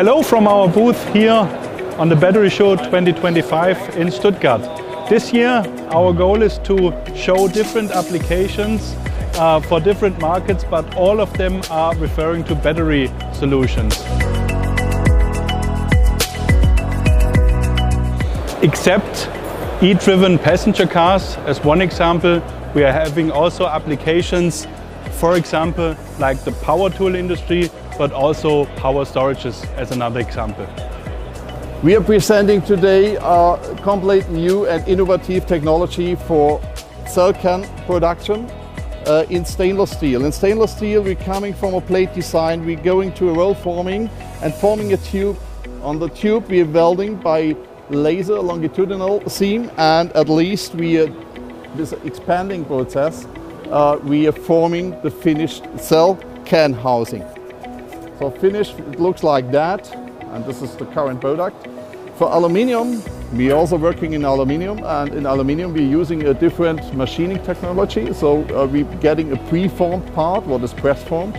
Hello from our booth here on the Battery Show 2025 in Stuttgart. This year our goal is to show different applications for different markets, but all of them are referring to battery solutions. Except e-driven passenger cars as one example, we are having also applications, for example, like the power tool industry, but also power storages as another example. We are presenting today a complete new and innovative technology for cell can production in stainless steel. In stainless steel, we're coming from a plate design, we're going to a roll forming and forming a tube. On the tube, we are welding by laser longitudinal seam, and at least this expanding process, we are forming the finished cell can housing. So finished, it looks like that, and this is the current product. For aluminium, we are also working in aluminium, and in aluminium we're using a different machining technology. So we're getting a pre-formed part, what is press formed,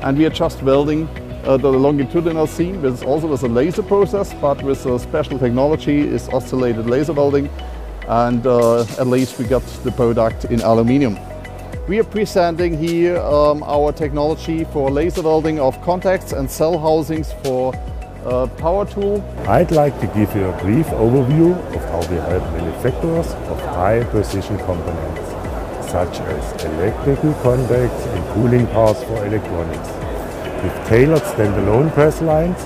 and we are just welding the longitudinal seam, also with a laser process, but with a special technology, is oscillated laser welding, and at least we got the product in aluminium. We are presenting here our technology for laser welding of contacts and cell housings for power tool. I'd like to give you a brief overview of how we help manufacturers of high precision components, such as electrical contacts and cooling parts for electronics, with tailored standalone press lines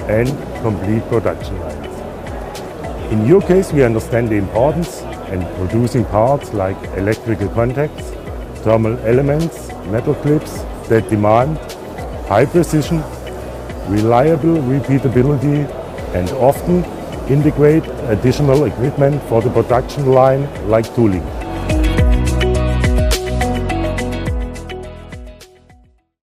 and complete production lines. In your case, we understand the importance in producing parts like electrical contacts, thermal elements, metal clips that demand high precision, reliable repeatability, and often integrate additional equipment for the production line like tooling.